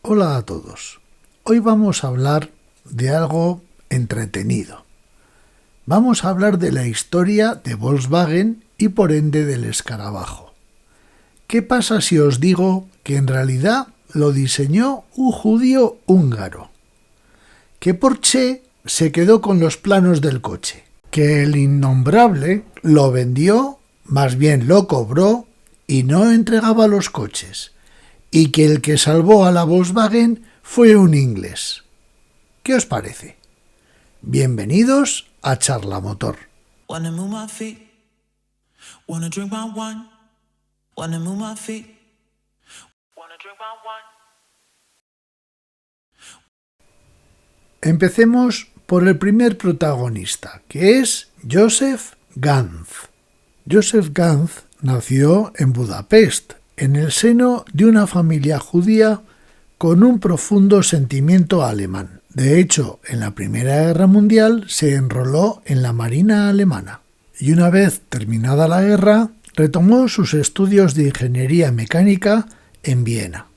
Hola a todos. Hoy vamos a hablar de algo entretenido. Vamos a hablar de la historia de Volkswagen y por ende del escarabajo. ¿Qué pasa si os digo que en realidad lo diseñó un judío húngaro? Que Porsche se quedó con los planos del coche, que el innombrable lo vendió, más bien lo cobró y no entregaba los coches, y que el que salvó a la Volkswagen fue un inglés. ¿Qué os parece? Bienvenidos a Charla Motor. Wanna move my feet, wanna drink my wine, wanna move my feet, wanna drink my wine. Empecemos por el primer protagonista, que es Joseph Ganz. Joseph Ganz nació en Budapest, en el seno de una familia judía con un profundo sentimiento alemán. De hecho, en la Primera Guerra Mundial se enroló en la Marina alemana y una vez terminada la guerra retomó sus estudios de ingeniería mecánica en Viena.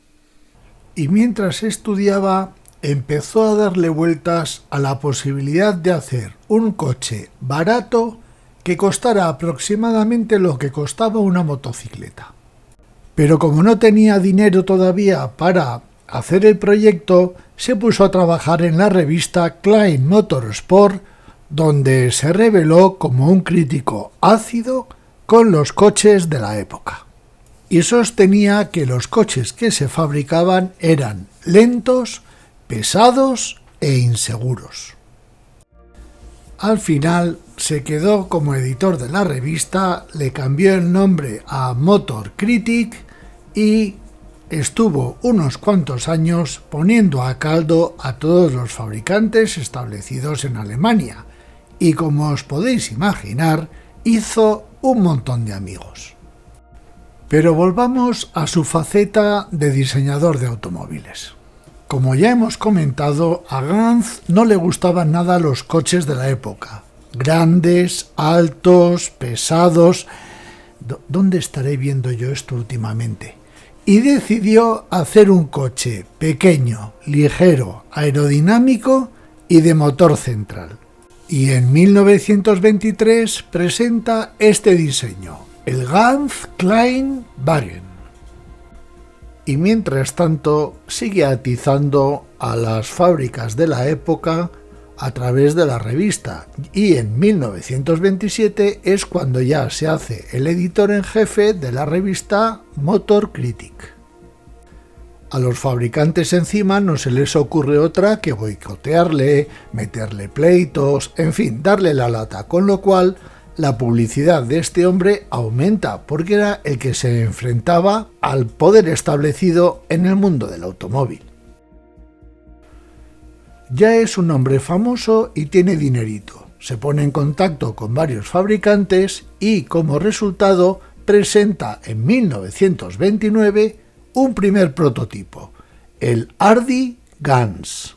Y mientras estudiaba empezó a darle vueltas a la posibilidad de hacer un coche barato que costara aproximadamente lo que costaba una motocicleta. Pero como no tenía dinero todavía para hacer el proyecto, se puso a trabajar en la revista Klein Motorsport, donde se reveló como un crítico ácido con los coches de la época. Y sostenía que los coches que se fabricaban eran lentos, pesados e inseguros. Al final se quedó como editor de la revista, le cambió el nombre a Motor Critic y estuvo unos cuantos años poniendo a caldo a todos los fabricantes establecidos en Alemania y, como os podéis imaginar, hizo un montón de amigos. Pero volvamos a su faceta de diseñador de automóviles. Como ya hemos comentado, a Ganz no le gustaban nada los coches de la época. Grandes, altos, pesados. ¿Dónde estaré viendo yo esto últimamente? Y decidió hacer un coche pequeño, ligero, aerodinámico y de motor central. Y en 1923 presenta este diseño, el Ganz Klein Wagen. Y mientras tanto sigue atizando a las fábricas de la época a través de la revista, y en 1927 es cuando ya se hace el editor en jefe de la revista Motor Critic. A los fabricantes encima no se les ocurre otra que boicotearle, meterle pleitos, en fin, darle la lata, con lo cual la publicidad de este hombre aumenta porque era el que se enfrentaba al poder establecido en el mundo del automóvil. Ya es un hombre famoso y tiene dinerito. Se pone en contacto con varios fabricantes y, como resultado, presenta en 1929 un primer prototipo, el Hardy Ganz.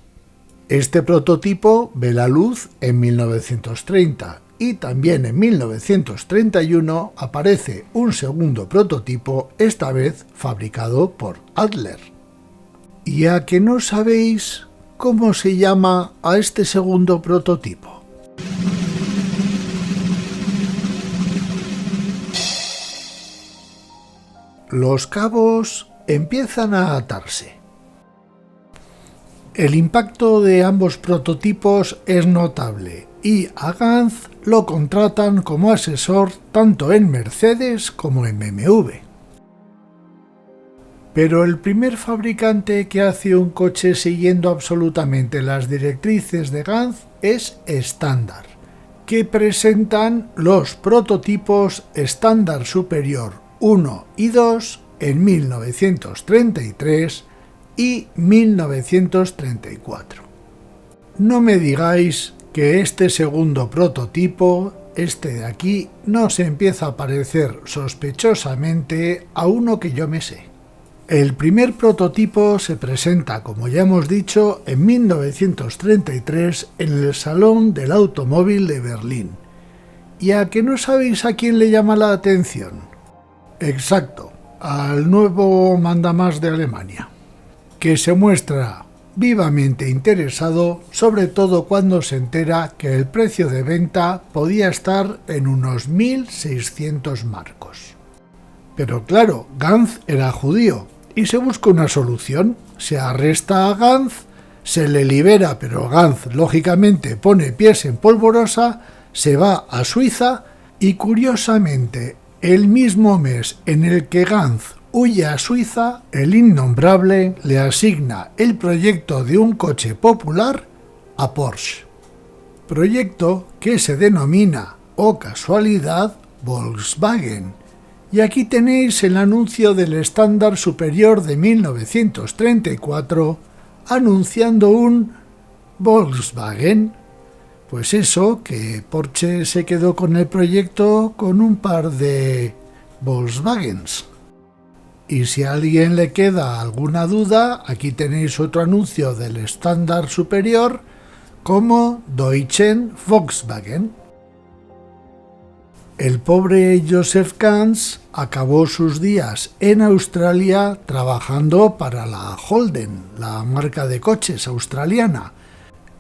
Este prototipo ve la luz en 1930 y también en 1931 aparece un segundo prototipo, esta vez fabricado por Adler. ¿Y a que no sabéis cómo se llama a este segundo prototipo? Los cabos empiezan a atarse. El impacto de ambos prototipos es notable y a Ganz lo contratan como asesor tanto en Mercedes como en BMW. Pero el primer fabricante que hace un coche siguiendo absolutamente las directrices de Ganz es Standard, que presentan los prototipos Standard Superior 1 y 2 en 1933 y 1934. No me digáis que este segundo prototipo, este de aquí, no se empieza a parecer sospechosamente a uno que yo me sé. El primer prototipo se presenta, como ya hemos dicho, en 1933 en el Salón del Automóvil de Berlín. ¿Y a que no sabéis a quién le llama la atención? Exacto, al nuevo mandamás de Alemania. que se muestra vivamente interesado, sobre todo cuando se entera que el precio de venta podía estar en unos 1.600 marcos. Pero claro, Ganz era judío y se busca una solución. Se arresta a Ganz, se le libera, pero Ganz lógicamente pone pies en polvorosa, se va a Suiza y curiosamente el mismo mes en el que Ganz huye a Suiza, el innombrable le asigna el proyecto de un coche popular a Porsche. Proyecto que se denomina, oh casualidad, Volkswagen. Y aquí tenéis el anuncio del estándar superior de 1934 anunciando un Volkswagen. Pues eso, que Porsche se quedó con el proyecto con un par de Volkswagens. Y si a alguien le queda alguna duda, aquí tenéis otro anuncio del estándar superior como Deutschen Volkswagen. El pobre Joseph Ganz acabó sus días en Australia trabajando para la Holden, la marca de coches australiana.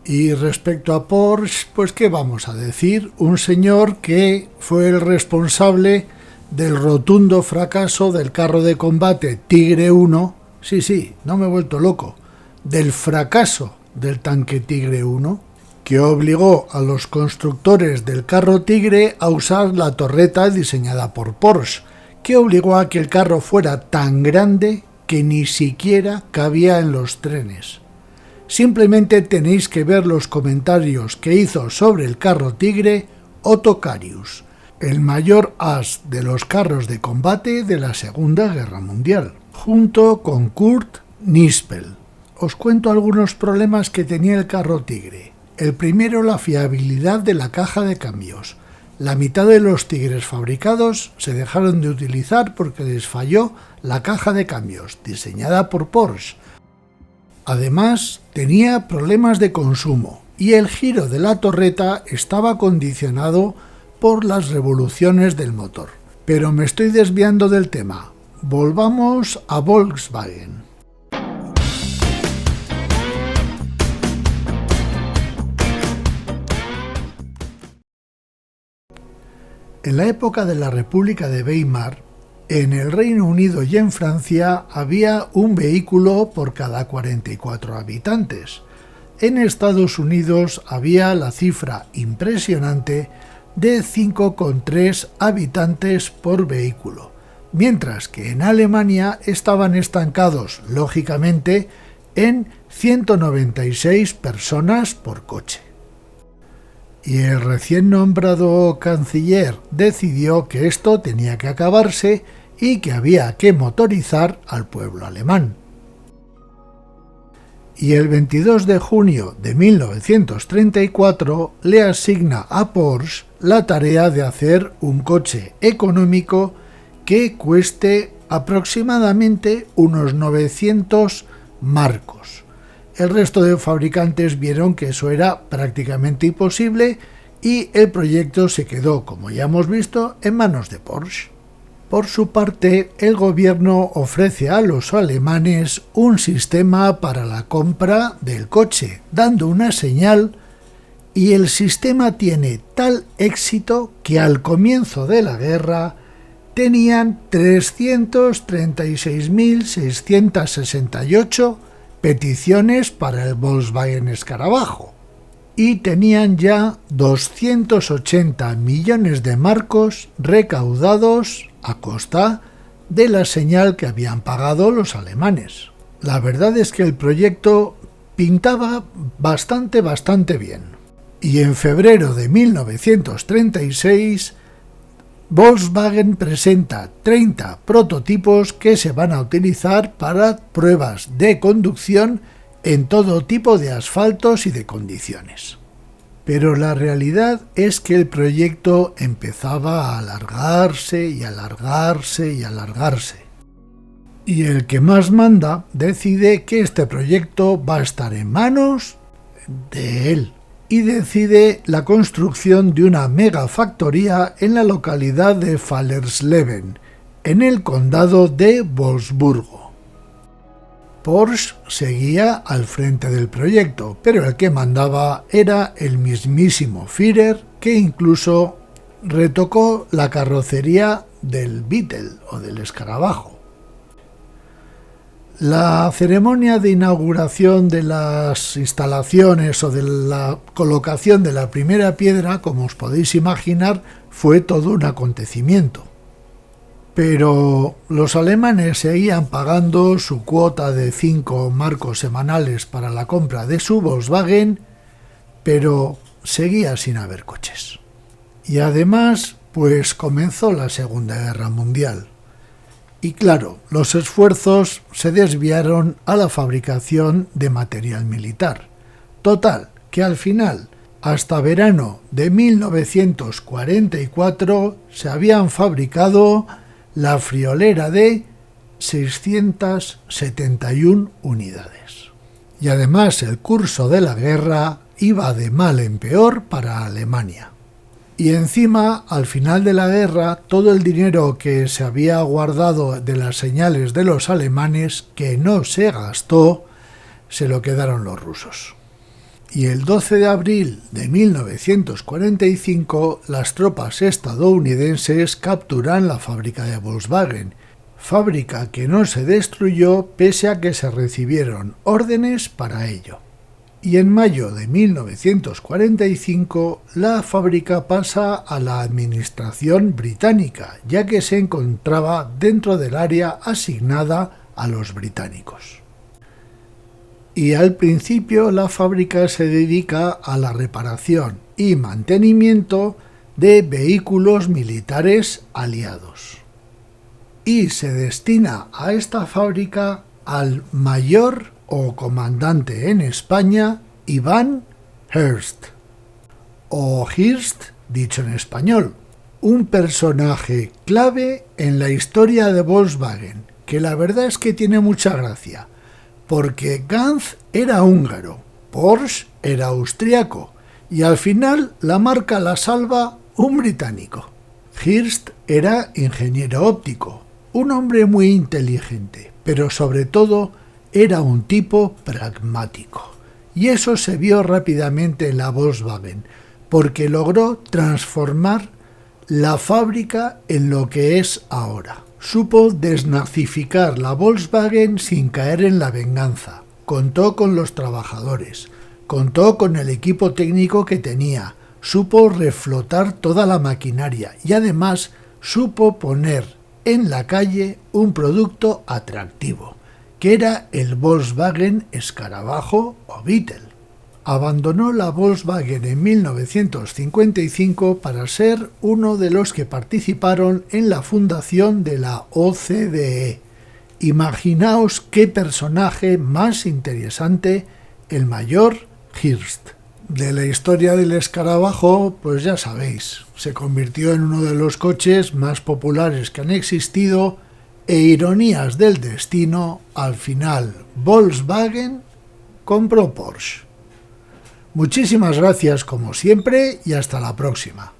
Y respecto a Porsche, pues qué vamos a decir, un señor que fue el responsable del rotundo fracaso del carro de combate Tigre 1, sí, no me he vuelto loco, del fracaso del tanque Tigre 1, que obligó a los constructores del carro Tigre a usar la torreta diseñada por Porsche, que obligó a que el carro fuera tan grande que ni siquiera cabía en los trenes. Simplemente tenéis que ver los comentarios que hizo sobre el carro Tigre Otto Carius, el mayor as de los carros de combate de la Segunda Guerra Mundial, junto con Kurt Nispel. Os cuento algunos problemas que tenía el carro Tigre. El primero, la fiabilidad de la caja de cambios. La mitad de los Tigres fabricados se dejaron de utilizar porque les falló la caja de cambios, diseñada por Porsche. Además, tenía problemas de consumo y el giro de la torreta estaba condicionado por las revoluciones del motor. Pero me estoy desviando del tema. Volvamos a Volkswagen. En la época de la República de Weimar, en el Reino Unido y en Francia había un vehículo por cada 44 habitantes. En Estados Unidos había la cifra impresionante de 5,3 habitantes por vehículo, mientras que en Alemania estaban estancados, lógicamente, en 196 personas por coche. Y el recién nombrado canciller decidió que esto tenía que acabarse y que había que motorizar al pueblo alemán. Y el 22 de junio de 1934 le asigna a Porsche la tarea de hacer un coche económico que cueste aproximadamente unos 900 marcos. El resto de fabricantes vieron que eso era prácticamente imposible y el proyecto se quedó, como ya hemos visto, en manos de Porsche. Por su parte, el gobierno ofrece a los alemanes un sistema para la compra del coche, dando una señal, y el sistema tiene tal éxito que al comienzo de la guerra tenían 336.668 peticiones para el Volkswagen Escarabajo y tenían ya 280 millones de marcos recaudados a costa de la señal que habían pagado los alemanes. La verdad es que el proyecto pintaba bastante bien. Y en febrero de 1936, Volkswagen presenta 30 prototipos que se van a utilizar para pruebas de conducción en todo tipo de asfaltos y de condiciones. Pero la realidad es que el proyecto empezaba a alargarse y alargarse y alargarse. Y el que más manda decide que este proyecto va a estar en manos de él. Y decide la construcción de una megafactoría en la localidad de Fallersleben, en el condado de Wolfsburgo. Porsche seguía al frente del proyecto, pero el que mandaba era el mismísimo Führer, que incluso retocó la carrocería del Beetle o del escarabajo. La ceremonia de inauguración de las instalaciones o de la colocación de la primera piedra, como os podéis imaginar, fue todo un acontecimiento. Pero los alemanes seguían pagando su cuota de 5 marcos semanales para la compra de su Volkswagen, pero seguía sin haber coches. Y además, pues comenzó la Segunda Guerra Mundial. Y claro, los esfuerzos se desviaron a la fabricación de material militar. Total, que al final, hasta verano de 1944, se habían fabricado la friolera de 671 unidades. Y además el curso de la guerra iba de mal en peor para Alemania. Y encima, al final de la guerra, todo el dinero que se había guardado de las señales de los alemanes, que no se gastó, se lo quedaron los rusos. Y el 12 de abril de 1945, las tropas estadounidenses capturan la fábrica de Volkswagen, fábrica que no se destruyó pese a que se recibieron órdenes para ello. Y en mayo de 1945 la fábrica pasa a la administración británica, ya que se encontraba dentro del área asignada a los británicos. Y al principio la fábrica se dedica a la reparación y mantenimiento de vehículos militares aliados. Y se destina a esta fábrica al mayor o comandante en España, Iván Hirst, o Hirst dicho en español, un personaje clave en la historia de Volkswagen, que la verdad es que tiene mucha gracia, porque Ganz era húngaro, Porsche era austriaco, y al final la marca la salva un británico. Hirst era ingeniero óptico, un hombre muy inteligente, pero sobre todo era un tipo pragmático. Y eso se vio rápidamente en la Volkswagen, porque logró transformar la fábrica en lo que es ahora. Supo desnazificar la Volkswagen sin caer en la venganza. Contó con los trabajadores, contó con el equipo técnico que tenía, supo reflotar toda la maquinaria y además supo poner en la calle un producto atractivo, que era el Volkswagen Escarabajo o Beetle. Abandonó la Volkswagen en 1955 para ser uno de los que participaron en la fundación de la OCDE. Imaginaos qué personaje más interesante, el mayor Hirst. De la historia del escarabajo, pues ya sabéis, se convirtió en uno de los coches más populares que han existido e ironías del destino, al final Volkswagen compró Porsche. Muchísimas gracias como siempre y hasta la próxima.